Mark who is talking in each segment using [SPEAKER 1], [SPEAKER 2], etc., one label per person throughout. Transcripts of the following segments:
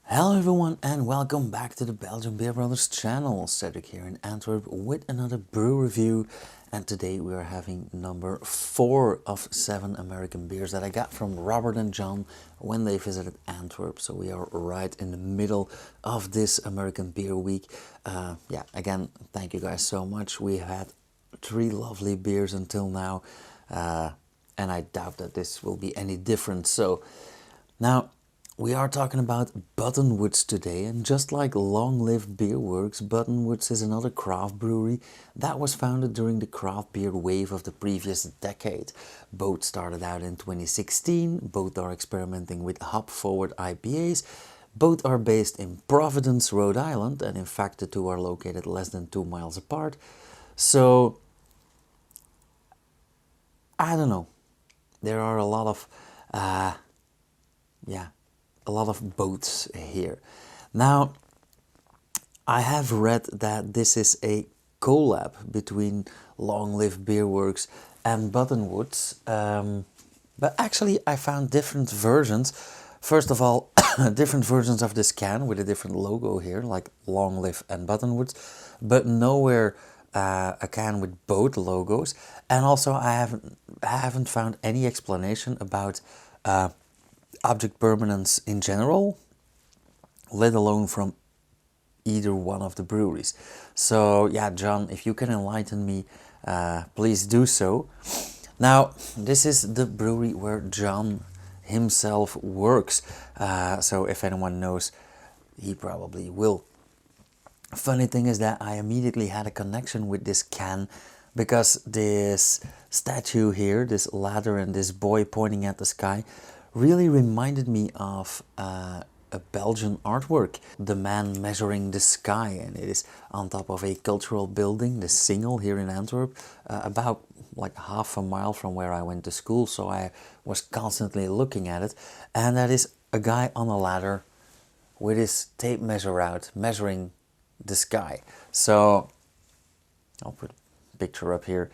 [SPEAKER 1] Hello everyone and welcome back to the Belgian Beer Brothers channel. Cedric here in Antwerp with another brew review, and today we are having number 4 of 7 American beers that I got from Robert and John when they visited Antwerp. So we are right in the middle of this American Beer Week. Again, thank you guys so much. We had 3 lovely beers until now, and I doubt that this will be any different. So now, we are talking about Buttonwoods today, and just like Long Live Beer Works, Buttonwoods is another craft brewery that was founded during the craft beer wave of the previous decade. Both started out in 2016, both are experimenting with hop-forward IPAs, both are based in Providence, Rhode Island, and in fact the two are located less than 2 miles apart. So, I don't know, there are a lot of a lot of boats here. Now, I have read that this is a collab between Long Live Beer Works and Buttonwoods, but actually I found different versions. First of all, different versions of this can with a different logo here, like Long Live and Buttonwoods, but nowhere a can with both logos. And also I haven't found any explanation about object permanence in general, let alone from either one of the breweries. So yeah, John, if you can enlighten me, please do so. Now, this is the brewery where John himself works, so if anyone knows, he probably will. Funny thing is that I immediately had a connection with this can because this statue here, this ladder and this boy pointing at the sky, really reminded me of a Belgian artwork, the man measuring the sky, and it is on top of a cultural building, the Singel here in Antwerp, about like half a mile from where I went to school, so I was constantly looking at it, and that is a guy on a ladder with his tape measure out, measuring the sky. So I'll put a picture up here.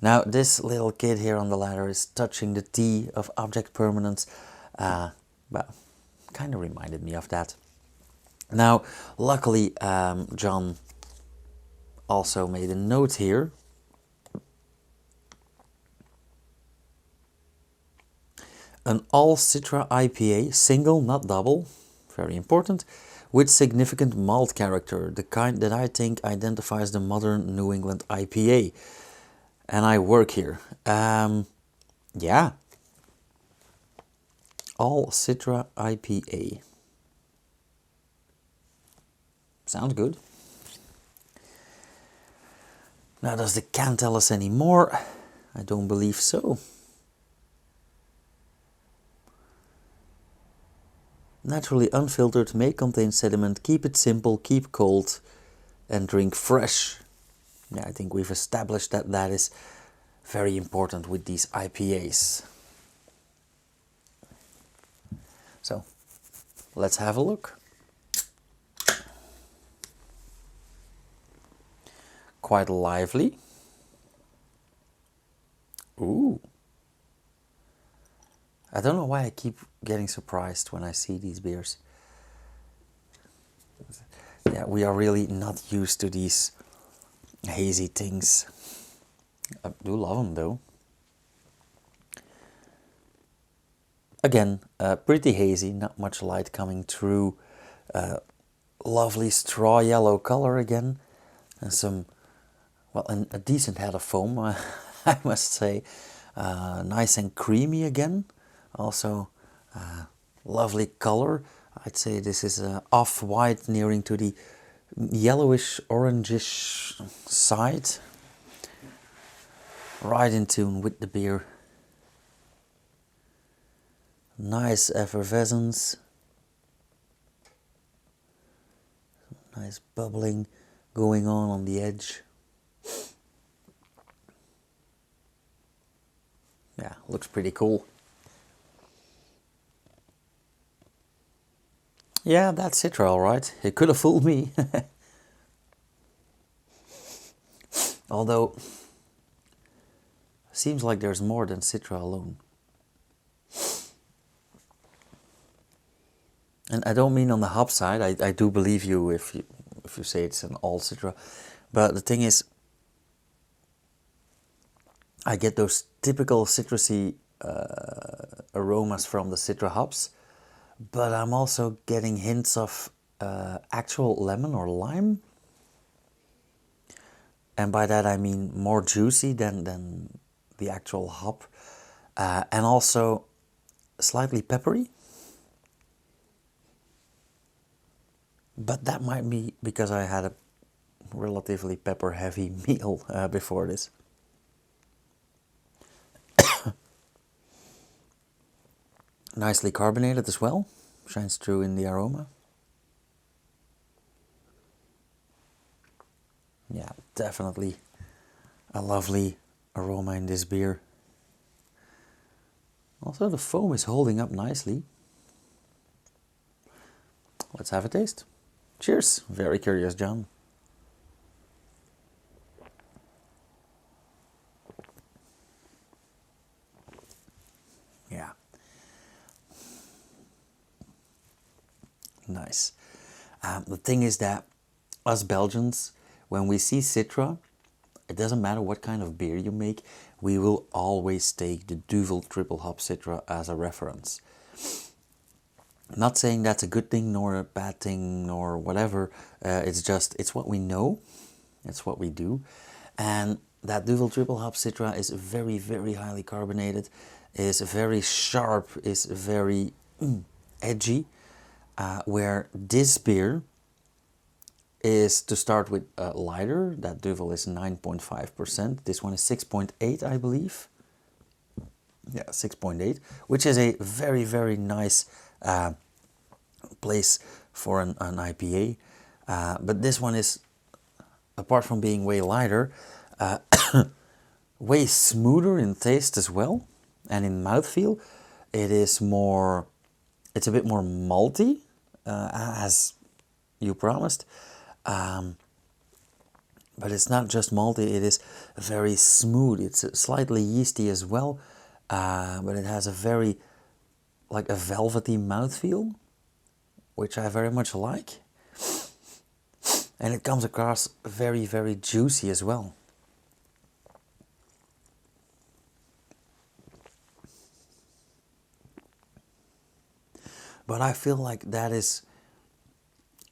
[SPEAKER 1] Now, this little kid here on the ladder is touching the T of object permanence, but kind of reminded me of that. Now, luckily, John also made a note here. An all Citra IPA, single, not double, very important, with significant malt character, the kind that I think identifies the modern New England IPA. And I work here. Yeah. All Citra IPA. Sounds good. Now, does the can tell us any more? I don't believe so. Naturally unfiltered, may contain sediment, keep it simple, keep cold, and drink fresh. Yeah, I think we've established that that is very important with these IPAs. So, let's have a look. Quite lively. Ooh. I don't know why I keep getting surprised when I see these beers. Yeah, we are really not used to these hazy things. I do love them though. Again, pretty hazy, not much light coming through. Lovely straw yellow color again, and some, well, a decent head of foam, I must say. Nice and creamy again. Also, lovely color. I'd say this is off-white, nearing to the yellowish, orangish side. Right in tune with the beer. Nice effervescence. Nice bubbling going on the edge. Yeah, looks pretty cool. Yeah, that's Citra, all right. It could have fooled me. Although, seems like there's more than Citra alone. And I don't mean on the hop side. I do believe you if you say it's an all Citra. But the thing is, I get those typical citrusy aromas from the Citra hops, but I'm also getting hints of actual lemon or lime. And by that I mean more juicy than the actual hop. And also slightly peppery. But that might be because I had a relatively pepper heavy meal before this. Nicely carbonated as well, shines through in the aroma. Yeah, definitely a lovely aroma in this beer. Also the foam is holding up nicely. Let's have a taste. Cheers, very curious John. Yeah. Nice. The thing is that us Belgians, when we see Citra, it doesn't matter what kind of beer you make, we will always take the Duvel Triple Hop Citra as a reference. Not saying that's a good thing nor a bad thing nor whatever, it's what we know, it's what we do. And that Duvel Triple Hop Citra is very, very highly carbonated, is very sharp, is very edgy. Where this beer is, to start with, lighter. That Duvel is 9.5%. This one is 6.8, I believe. Yeah, 6.8, which is a very, very nice place for an IPA. But this one is, apart from being way lighter, way smoother in taste as well, and in mouthfeel. It's a bit more malty, as you promised. But it's not just malty, it is very smooth. It's slightly yeasty as well, but it has a very, like a velvety mouthfeel, which I very much like. And it comes across very, very juicy as well. But I feel like that is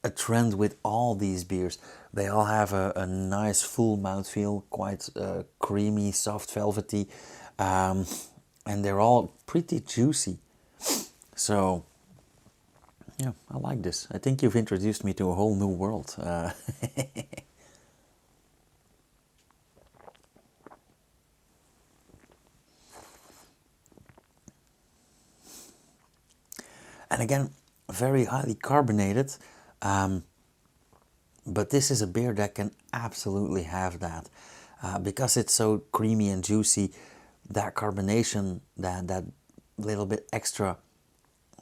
[SPEAKER 1] a trend with all these beers. They all have a nice full mouthfeel, quite creamy, soft, velvety, and they're all pretty juicy. So, yeah, I like this. I think you've introduced me to a whole new world. And again, very highly carbonated. But this is a beer that can absolutely have that. Because it's so creamy and juicy, that carbonation, that little bit extra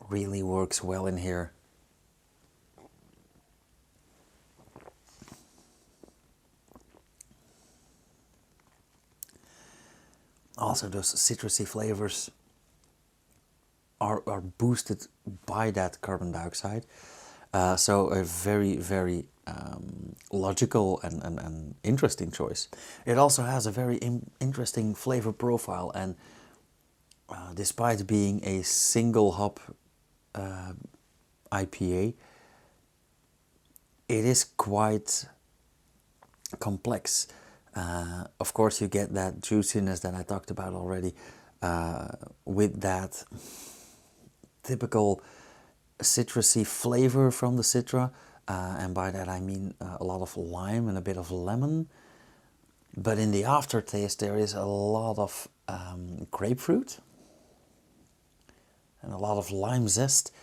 [SPEAKER 1] really works well in here. Also, those citrusy flavors are boosted by that carbon dioxide. So a very, very logical and interesting choice. It also has a very interesting flavor profile, and despite being a single hop IPA, it is quite complex. Of course, you get that juiciness that I talked about already, with that typical citrusy flavor from the Citra, and by that I mean a lot of lime and a bit of lemon. But in the aftertaste there is a lot of grapefruit and a lot of lime zest.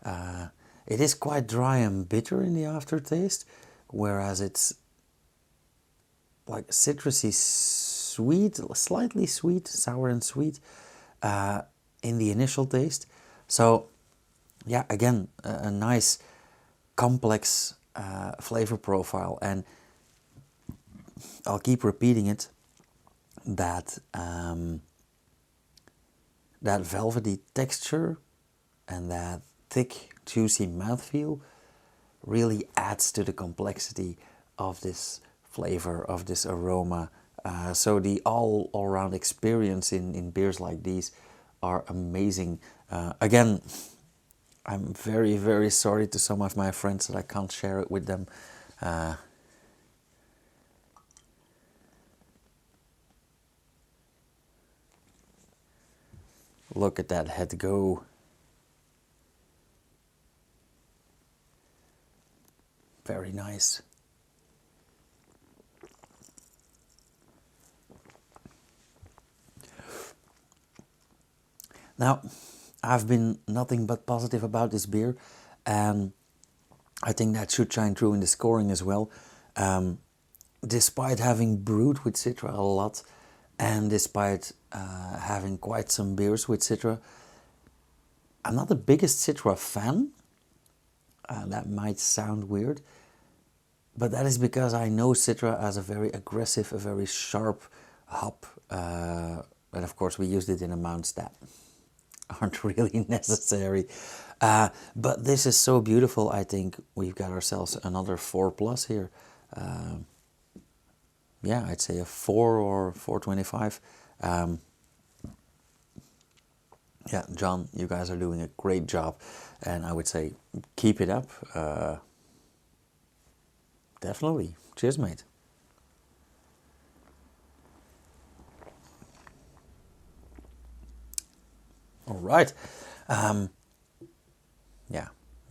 [SPEAKER 1] It is quite dry and bitter in the aftertaste, whereas it's like citrusy sweet, slightly sweet, sour and sweet in the initial taste. So yeah, again, a nice complex flavor profile, and I'll keep repeating it, that that velvety texture and that thick, juicy mouthfeel really adds to the complexity of this flavor, of this aroma. So the all-around experience in beers like these are amazing. Again, I'm very, very sorry to some of my friends that I can't share it with them. Look at that head go. Very nice. Now, I've been nothing but positive about this beer, and I think that should shine through in the scoring as well. Despite having brewed with Citra a lot, and despite having quite some beers with Citra, I'm not the biggest Citra fan. That might sound weird, but that is because I know Citra as a very aggressive, a very sharp hop, and of course we used it in amounts that aren't really necessary. But this is so beautiful. I think we've got ourselves another 4+ here. Yeah, I'd say a 4 or 4.25. Yeah, John, you guys are doing a great job, and I would say keep it up. Definitely. Cheers, mate. All right. Yeah,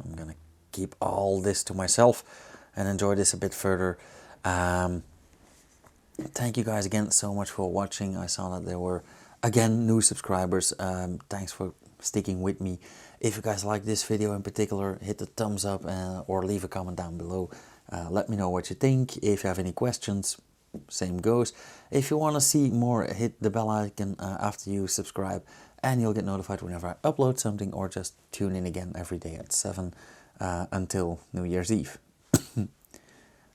[SPEAKER 1] I'm gonna keep all this to myself and enjoy this a bit further. Thank you guys again so much for watching. I saw that there were again new subscribers. Thanks for sticking with me. If you guys like this video in particular, hit the thumbs up or leave a comment down below. Let me know what you think. If you have any questions, same goes. If you want to see more, hit the bell icon after you subscribe, and you'll get notified whenever I upload something, or just tune in again every day at 7 until New Year's Eve.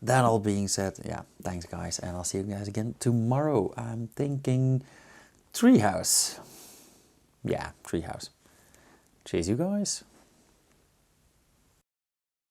[SPEAKER 1] That all being said, yeah, thanks guys, and I'll see you guys again tomorrow. I'm thinking Treehouse. Yeah, Treehouse. Cheers, you guys.